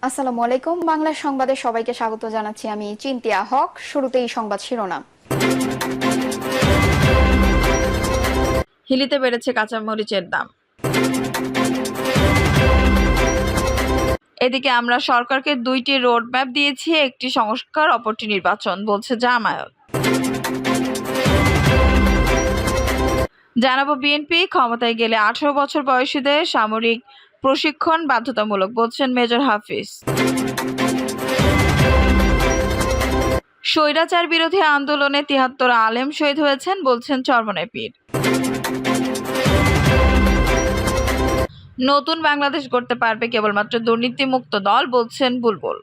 আসসালামু আলাইকুম। বাংলা সংবাদে সবাইকে স্বাগত জানাচ্ছি। আমি চিন্তিয়া হক। শুরুতেই সংবাদ শিরোনাম। হিলিতে বেড়েছে কাঁচামরিচের দাম। এদিকে আমরা সরকারকে দুইটি রোড ম্যাপ দিয়েছি, একটি সংস্কার, অপরটি নির্বাচন, বলছে জামায়াত। জানাবো বিএনপি ক্ষমতায় গেলে 18 বছর বয়সীদের সামরিক প্রশিক্ষণ বাধ্যতামূলক, বলছেন মেজর হাফিজ। স্বৈরাচার বিরোধী আন্দোলনে 73 আলেম শহীদ হয়েছেন, বলছেন চরমনাই পীর। নতুন বাংলাদেশ গড়তে পারবে কেবলমাত্র দুর্নীতিমুক্ত দল, বলছেন বুলবুল।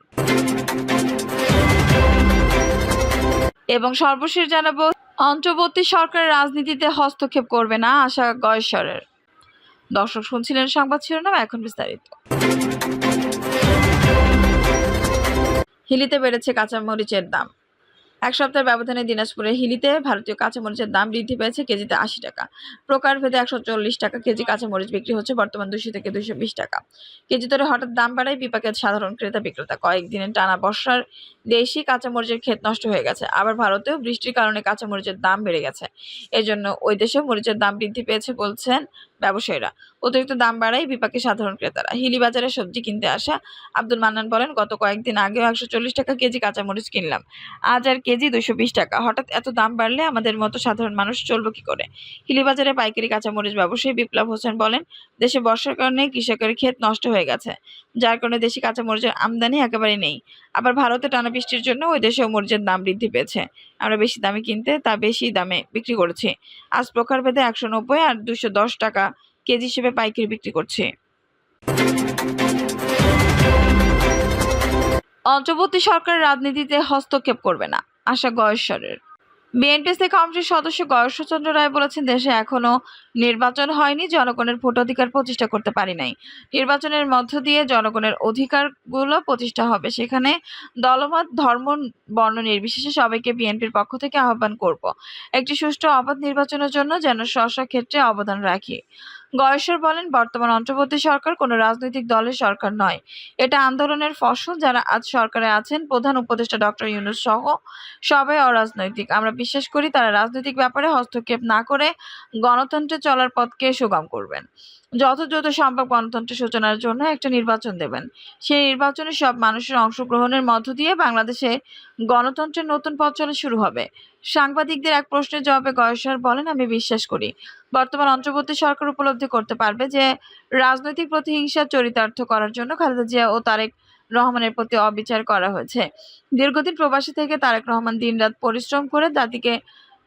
এবং সর্বশেষ জানাবো অন্তর্বর্তী সরকার রাজনীতিতে হস্তক্ষেপ করবে না, আশা গয়েশ্বরের। দর্শক শুনছিলেন সংবাদ শিরোনাম, এখন বিস্তারিত। হিলিতে বেড়েছে কাঁচামরিচের দাম। এক সপ্তাহের ব্যবধানে দিনাজপুরের হিলিতে ভারতীয় কাঁচামরিচের দাম বৃদ্ধি পেয়েছে কেজিতে 80 টাকা। প্রকারভেদে 140 টাকা কেজি কাঁচামরিচ বিক্রি হচ্ছে, বর্তমান 200 থেকে 220 টাকা কেজি দরে হঠাৎ দাম বাড়ায় বিপাকে সাধারণ ক্রেতা বিক্রেতা। কয়েকদিনের টানা বর্ষার দেশি কাঁচামরিচের ক্ষেত নষ্ট হয়ে গেছে, আবার ভারতেও বৃষ্টির কারণে কাঁচামরিচের দাম বেড়ে গেছে। এজন্য ওই দেশেও মরিচের দাম বৃদ্ধি পেয়েছে, বলছেন ব্যবসায়ীরা। অতিরিক্ত দাম বাড়ায় বিপাকে সাধারণ ক্রেতারা। হিলি বাজারে সবজি কিনতে আসা আব্দুল মান্নান বলেন, গত কয়েকদিন আগেও 140 টাকা কেজি কাঁচামরিচ কিনলাম, আজ আর কেজি 220 টাকা। হঠাৎ এত দাম বাড়লে আমাদের মতো সাধারণ মানুষ চলবো কি করে? হিলিবাজারে পাইকারি কাঁচামরিচ ব্যবসায়ী বিপ্লব হোসেন বলেন, দেশে বর্ষার কারণে কৃষকের ক্ষেত নষ্ট হয়ে গেছে, যার কারণে দেশি কাঁচামরিচের আমদানি একেবারে নেই। আবার ভারতে টানা বৃষ্টির জন্য ওই দেশেও মরিচের দাম বৃদ্ধি পেয়েছে। আমরা বেশি দামে কিনতে তা বেশি দামে বিক্রি করেছি। আজ প্রকারভেদে 190 আর 210 টাকা কেজি হিসেবে পাইকারি বিক্রি করছি। অন্তর্বর্তী সরকার রাজনীতিতে হস্তক্ষেপ করবে না, আশা গয়েশ্বরের। বিএনপি থেকে কমিটির সদস্য গয়েশ্বরচন্দ্র রায় বলেছেন, দেশে এখনো নির্বাচন হয়নি, জনগণের ভোটাধিকার প্রতিষ্ঠা করতে পারি নাই। নির্বাচনের মধ্য দিয়ে জনগণের অধিকারগুলো প্রতিষ্ঠা হবে, সেখানে দলমত, ধর্ম, বর্ণ নির্বিশেষে সবাইকে বিএনপির পক্ষ থেকে আহ্বান করব একটি সুষ্ঠু অবাধ নির্বাচনের জন্য যেন স্ব ক্ষেত্রে অবদান রাখি। গয়েশ্বর বলেন, বর্তমান অন্তর্বর্তী সরকার কোনো রাজনৈতিক দলের সরকার নয়, এটা আন্দোলনের ফসল। যারা আজ সরকারে আছেন, প্রধান উপদেষ্টা ডক্টর ইউনূস সহ সবাই অরাজনৈতিক। আমরা বিশ্বাস করি তারা রাজনৈতিক ব্যাপারে হস্তক্ষেপ না করে গণতন্ত্রে চলার পথকে সুগম করবেন। যথাযথ সম্ভব গণতন্ত্রের সূচনার জন্য একটা নির্বাচন দেবেন। সেই নির্বাচনে সব মানুষের অংশগ্রহণের মধ্য দিয়ে বাংলাদেশে গণতন্ত্রের নতুন পথ চলা শুরু হবে। সাংবাদিকদের এক প্রশ্নের জবাবে গয়েশ্বর বলেন, আমি বিশ্বাস করি বর্তমান অন্তর্বর্তী সরকার উপলব্ধি করতে পারবে যে রাজনৈতিক প্রতিহিংসা চরিতার্থ করার জন্য খালেদা জিয়া ও তারেক রহমানের প্রতি অবিচার করা হয়েছে। দীর্ঘদিন প্রবাসী থেকে তারেক রহমান দিনরাত পরিশ্রম করে জাতিকে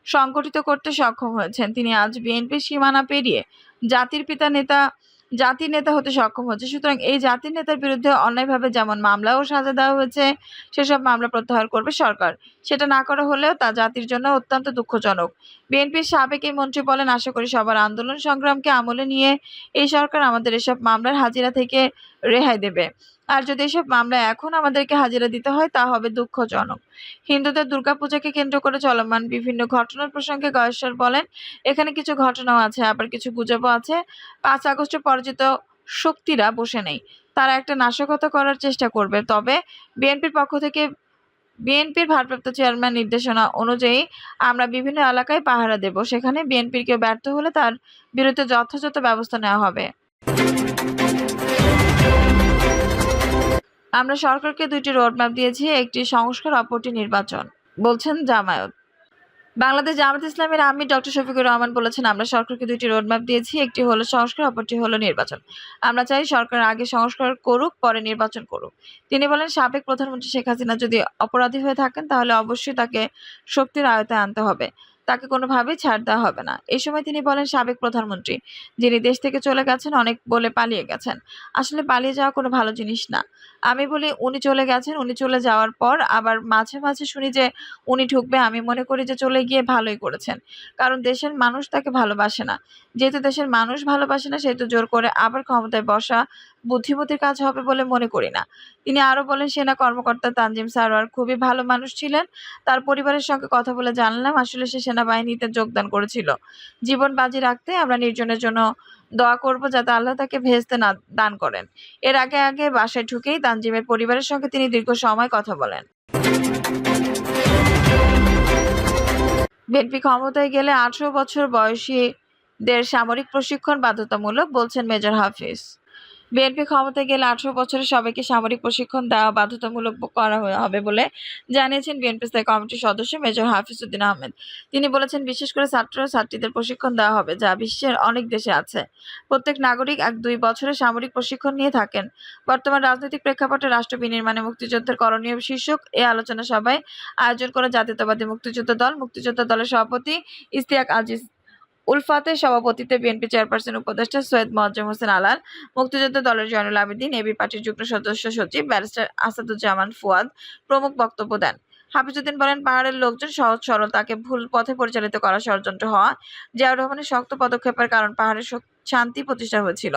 সংগঠিত করতে সক্ষম হয়েছেন। তিনি আজ বিএনপির সীমানা পেরিয়ে জাতির নেতা হতে সক্ষম হয়েছে। সুতরাং এই জাতির নেতার বিরুদ্ধে অন্যায়ভাবে যেমন মামলা ও সাজা দেওয়া হয়েছে, সেসব মামলা প্রত্যাহার করবে সরকার। সেটা না করা হলেও তা জাতির জন্য অত্যন্ত দুঃখজনক। বিএনপির সাবেক এই মন্ত্রী বলেন, আশা করি সবার আন্দোলন সংগ্রামকে আমলে নিয়ে এই সরকার আমাদের এসব মামলার হাজিরা থেকে রেহাই দেবে। আর যদি এসব মামলায় এখন আমাদেরকে হাজিরা দিতে হয়, তা হবে দুঃখজনক। হিন্দুদের দুর্গাপূজাকে কেন্দ্র করে চলমান বিভিন্ন ঘটনার প্রসঙ্গে গয়েশ্বর বলেন, এখানে কিছু ঘটনাও আছে, আবার কিছু গুজবও আছে। 5 আগস্টে পরাজিত শক্তিরা বসে নেই, তারা একটা নাশকতা করার চেষ্টা করবে। তবে বিএনপির ভারপ্রাপ্ত চেয়ারম্যান নির্দেশনা অনুযায়ী আমরা বিভিন্ন এলাকায় পাহারা দেব, সেখানে বিএনপির কেউ ব্যর্থ হলে তার বিরুদ্ধে যথাযথ ব্যবস্থা নেওয়া হবে। আমরা সরকারকে দুইটি রোডম্যাপ দিয়েছি, একটি সংস্কার, অপরটি নির্বাচন, বলছেন জামায়াত। বাংলাদেশ জামায়াত ইসলামীর আমির ডক্টর শফিকুর রহমান বলেছেন, আমরা সরকারকে দুইটি রোডম্যাপ দিয়েছি, একটি হলো সংস্কার, অপরটি হলো নির্বাচন। আমরা চাই সরকার আগে সংস্কার করুক, পরে নির্বাচন করুক। তিনি বলেন, সাবেক প্রধানমন্ত্রী শেখ হাসিনা যদি অপরাধী হয়ে থাকেন, তাহলে অবশ্যই তাকে শক্তির আয়তায় আনতে হবে, তাকে কোনোভাবেই ছাড় দেওয়া হবে না। এই সময় তিনি বলেন, সাবেক প্রধানমন্ত্রী যিনি দেশ থেকে চলে গেছেন, অনেক বলে পালিয়ে গেছেন। আসলে পালিয়ে যাওয়া কোনো ভালো জিনিস না। আমি বলি উনি চলে গেছেন, উনি চলে যাওয়ার পর আবার মাঝে মাঝে শুনি যে উনি ঢুকবে। আমি মনে করি যে চলে গিয়ে ভালোই করেছেন, কারণ দেশের মানুষ তাকে ভালোবাসে না। যেহেতু দেশের মানুষ ভালোবাসে না, সেহেতু জোর করে আবার ক্ষমতায় বসা বুদ্ধিমতির কাজ হবে বলে মনে করি না। তিনি আরো বলেন, সেনা কর্মকর্তা তানজিম সারোয়ার খুবই ভালো মানুষ ছিলেন। তার পরিবারের সঙ্গে কথা বলে জানলাম, আসলে সে সেনা সেনাবাহিনীতে যোগদান করেছিল। জীবন বাজি রাখতে আমরা নির্জনের জন্য দোয়া করব যাতে আল্লাহ তাকে ভেস্তে না দান করেন। এর আগে বাসায় ঢুকেই তানজিমের পরিবারের সঙ্গে তিনি দীর্ঘ সময় কথা বলেন। বিএনপি ক্ষমতায় গেলে 18 বছর বয়সীদের সামরিক প্রশিক্ষণ বাধ্যতামূলক, বলছেন মেজর হাফিজ। বিএনপি ক্ষমতায় গেলে 18 বছরের সবাইকে সামরিক প্রশিক্ষণ দেওয়া বাধ্যতামূলক করা হবে বলে জানিয়েছেন বিএনপি স্থায়ী কমিটির সদস্য মেজর হাফিজ উদ্দিন আহমেদ। তিনি বলেছেন, বিশেষ করে ছাত্র ছাত্রীদের প্রশিক্ষণ দেওয়া হবে, যা বিশ্বের অনেক দেশে আছে। প্রত্যেক নাগরিক 1-2 বছরের সামরিক প্রশিক্ষণ নিয়ে থাকেন। বর্তমান রাজনৈতিক প্রেক্ষাপটে রাষ্ট্র বিনির্মাণে মুক্তিযুদ্ধের করণীয় শীর্ষক এ আলোচনা সভায় আয়োজন করে জাতীয়তাবাদী মুক্তিযোদ্ধা দল, মুক্তিযোদ্ধা দলের সভাপতি ইশতিয়াক আজিজ উলফাতের সভাপতিত্বে বিএনপি চেয়ারপারসন উপদেষ্টা সৈয়দ মোয়াজ্জেম হোসেন আলাল, মুক্তিযোদ্ধা দলের জয়নুল আবেদীন, এবি পার্টির যুগ্ম সদস্য সচিব ব্যারিস্টার আসাদুজ্জামান ফুয়াদ প্রমুখ বক্তব্য দেন। হাফিজ উদ্দিন বলেন, পাহাড়ের লোকজন সহজ সরল, তাকে ভুল পথে পরিচালিত করার ষড়যন্ত্র হওয়া জিয়াউর রহমানের শক্ত পদক্ষেপের কারণ পাহাড়ের শান্তি প্রতিষ্ঠা হয়েছিল।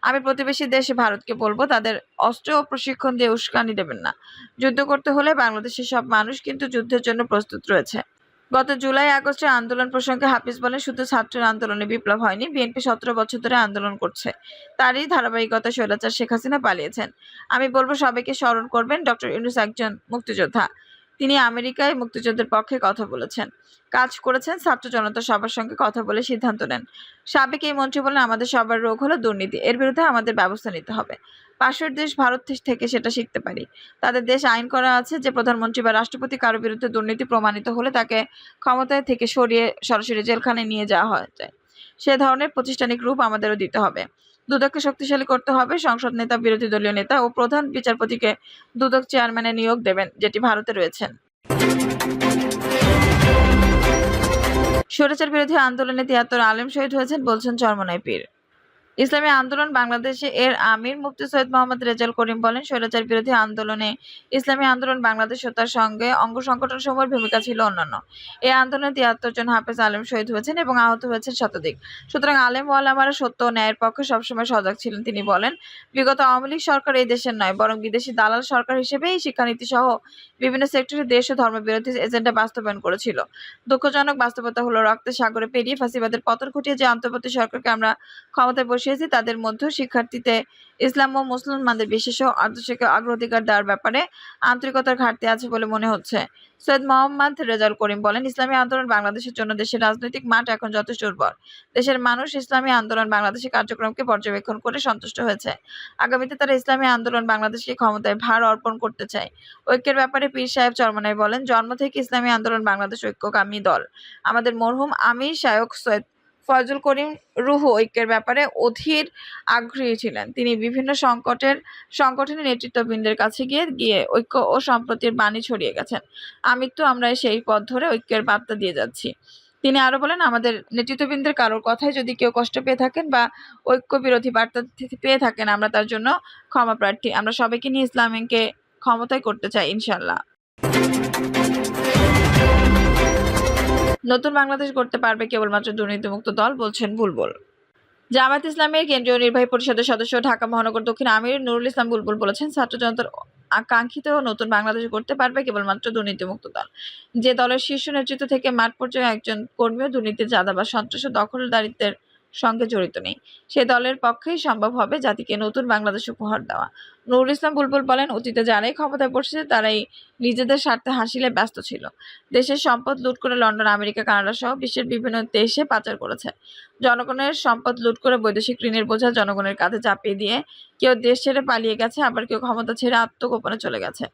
আমি প্রতিবেশী দেশ ভারতকে বলবো, তাদের অস্ত্র ও প্রশিক্ষণ দিয়ে উস্কানি দেবেন না। যুদ্ধ করতে হলে বাংলাদেশের সব মানুষ কিন্তু যুদ্ধের জন্য প্রস্তুত রয়েছে। গত জুলাই-আগস্টের আন্দোলন প্রসঙ্গে হাফিজ বলেন, শুধু ছাত্রের আন্দোলনে বিপ্লব হয়নি, বিএনপি 17 বছর ধরে আন্দোলন করছে। তারই ধারাবাহিকতায় স্বৈরাচার শেখ হাসিনা পালিয়েছেন। আমি বলবো, সবাইকে স্মরণ করবেন, ডক্টর ইউনূস একজন মুক্তিযোদ্ধা। তিনি আমেরিকায় মুক্তিযুদ্ধের পক্ষে কথা বলেছেন, কাজ করেছেন, ছাত্র জনতা সবার সঙ্গে কথা বলে সিদ্ধান্ত নেন। সাবেক এই মন্ত্রী বলেন, আমাদের সবার রোগ হলো দুর্নীতি, এর বিরুদ্ধে আমাদের ব্যবস্থা নিতে হবে। পাশের দেশ ভারত থেকে সেটা শিখতে পারি। তাদের দেশ আইন করা আছে যে প্রধানমন্ত্রী বা রাষ্ট্রপতি কারো বিরুদ্ধে দুর্নীতি প্রমাণিত হলে তাকে ক্ষমতায় থেকে সরিয়ে সরাসরি জেলখানায় নিয়ে যাওয়া যায়। সে ধরনের প্রাতিষ্ঠানিক রূপ আমাদেরও দিতে হবে। দুদককে শক্তিশালী করতে হবে। সংসদ নেতা, বিরোধী দলীয় নেতা ও প্রধান বিচারপতিকে দুদক চেয়ারম্যানে নিয়োগ দেবেন, যেটি ভারতে রয়েছেন। স্বৈরাচার বিরোধী আন্দোলনে 73 আলেম শহীদ হয়েছেন, বলছেন চরমোনাই পীর। ইসলামী আন্দোলন বাংলাদেশে এর আমির মুফতি সৈয়দ মোহাম্মদ রেজাউল করিম বলেন, স্বৈরাচার বিরোধী আন্দোলনে ইসলামী আন্দোলন বাংলাদেশ ও তার সঙ্গে অঙ্গ সংগঠনসমূহের ভূমিকা ছিল অন্যান্য। এই আন্দোলনে 73 জন হাফেজ আলেম শহীদ হয়েছেন এবং আহত হয়েছেন শতাধিক। সুতরাং আলেম ওয়ালামারা সত্য ও ন্যায়ের পক্ষে সবসময় সজাগ ছিলেন। তিনি বলেন, বিগত আওয়ামী লীগ সরকার এই দেশের নয়, বরং বিদেশি দালাল সরকার হিসেবেই শিক্ষানীতি সহ বিভিন্ন সেক্টরে দেশ ও ধর্মবিরোধী এজেন্ডা বাস্তবায়ন করেছিল। দুঃখজনক বাস্তবতা হলো, রক্তের সাগরে পেরিয়ে ফাঁসিবাদের পতন ঘটিয়ে যে অন্তর্বর্তী সরকারকে আমরা ক্ষমতায় বসিয়েছি, তাদের মধ্যে শিক্ষার্থীতে ইসলাম ও মুসলমানদের বিশেষ আদর্শকে অগ্রাধিকার দেওয়ার ব্যাপারে আন্তরিকতার ঘাটতি আছে বলে মনে হচ্ছে। সৈয়দ মোহাম্মদ রেজাউল করিম বলেন, ইসলামী আন্দোলন বাংলাদেশের জন্য দেশের রাজনৈতিক মাঠ এখন যথেষ্ট উর্বর। দেশের মানুষ ইসলামী আন্দোলন বাংলাদেশের কার্যক্রমকে পর্যবেক্ষণ করে সন্তুষ্ট হয়েছে। আগামীতে তারা ইসলামী আন্দোলন বাংলাদেশকে ক্ষমতায় ভার অর্পণ করতে চায়। ঐক্যের ব্যাপারে পীর সাহেব চরমোনাই বলেন, জন্ম থেকে ইসলামী আন্দোলন বাংলাদেশ ঐক্যকামী দল। আমাদের মরহুম আমির শায়খ সৈয়দ ফয়জুল করিম রুহু ঐক্যের ব্যাপারে অধীর আগ্রহী ছিলেন। তিনি বিভিন্ন সংগঠনের নেতৃত্ববৃন্দের কাছে গিয়ে ঐক্য ও সম্প্রীতির বাণী ছড়িয়ে গেছেন। আমৃত্যু আমরা সেই পথ ধরে ঐক্যের বার্তা দিয়ে যাচ্ছি। তিনি আরো বলেন, আমাদের নেতৃত্ববৃন্দের কারোর কথায় যদি কেউ কষ্ট পেয়ে থাকেন বা ঐক্য বিরোধী বার্তা পেয়ে থাকেন, আমরা তার জন্য ক্ষমা প্রার্থী। আমরা সবাইকে নিয়ে ইসলামকে ক্ষমতায় করতে চাই, ইনশাআল্লাহ। নতুন বাংলাদেশ গড়তে পারবে কেবলমাত্র দুর্নীতিমুক্ত দল, বলছেন বুলবুল। জামায়াত ইসলামের কেন্দ্রীয় নির্বাহী পরিষদের সদস্য ঢাকা মহানগর দক্ষিণ আমির নুরুল ইসলাম বুলবুল বলেছেন, ছাত্র জনতার আকাঙ্ক্ষিত নতুন বাংলাদেশ গড়তে পারবে কেবলমাত্র দুর্নীতিমুক্ত দল। যে দলের শীর্ষ নেতৃত্ব থেকে মাঠ পর্যায়ে একজন কর্মীও দুর্নীতি, চাঁদাবাজ, সন্ত্রাস ও দখলদারিত্বের সঙ্গে জড়িত নেই, সে দলের পক্ষেই সম্ভব হবে জাতিকে নতুন বাংলাদেশ উপহার দেওয়া। নুরুল ইসলাম বুলবুল বলেন, অতীতে যারাই ক্ষমতায় বসেছে তারাই নিজেদের স্বার্থে হাসিলে ব্যস্ত ছিল। দেশের সম্পদ লুট করে লন্ডন, আমেরিকা, কানাডা সহ বিশ্বের বিভিন্ন দেশে পাচার করেছে। জনগণের সম্পদ লুট করে বৈদেশিক ঋণের বোঝা জনগণের কাঁধে চাপিয়ে দিয়ে কেউ দেশ ছেড়ে পালিয়ে গেছে, আবার কেউ ক্ষমতা ছেড়ে আত্মগোপনে চলে গেছে।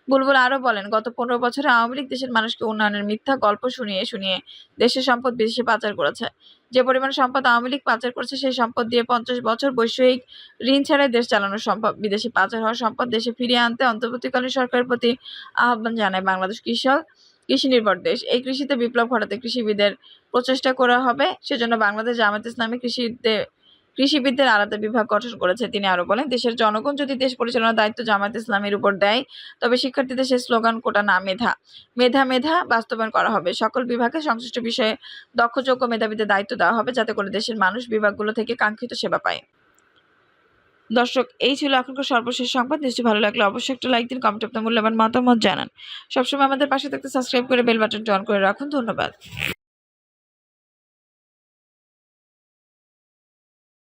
বুলবুল আরো বলেন, গত 15 বছরে আওয়ামী লীগ দেশের মানুষকে উন্নয়নের মিথ্যা গল্প শুনিয়ে দেশের সম্পদ বিদেশে পাচার করেছে। যে পরিমাণ সম্পদ আওয়ামী লীগ পাচার করেছে, সেই সম্পদ দিয়ে 50 বছর বৈষয়িক ঋণ ছাড়াই দেশ চালানো সম্ভব। বিদেশে পাচার হওয়া সম্পদ দেশে ফিরিয়ে আনতে অন্তর্বর্তীকালীন সরকারের প্রতি আহ্বান জানায় বাংলাদেশ কৃষি নির্ভর দেশ। এই কৃষিতে বিপ্লব ঘটাতে কৃষিবিদের প্রচেষ্টা করা হবে। সেজন্য বাংলাদেশ জামায়াত ইসলামী কৃষিবিদদের আলাদা বিভাগ গঠন করেছে। তিনি আরো বলেন, দেশের জনগণ যদি দেশ পরিচালনার দায়িত্ব জামায়াত ইসলামীর উপর দেয়, তবে শিক্ষার্থীদের সেই স্লোগান কোটা না, মেধা মেধা মেধা বাস্তবায়ন করা হবে। সকল বিভাগে সংশ্লিষ্ট বিষয়ে দক্ষ যোগ্য মেধাবীদের দায়িত্ব দেওয়া হবে, যাতে করে দেশের মানুষ বিভাগগুলো থেকে কাঙ্ক্ষিত সেবা পায়। দর্শক, এই ছিল এখনকার সর্বশেষ সংবাদ। নিশ্চয়ই ভালো লাগলে অবশ্যই একটা লাইক দিন, কমেন্টে আপনার মূল্যবান মতামত জানান। সবসময় আমাদের পাশে থাকতে সাবস্ক্রাইব করে বেল বাটনটি অন করে রাখুন। ধন্যবাদ।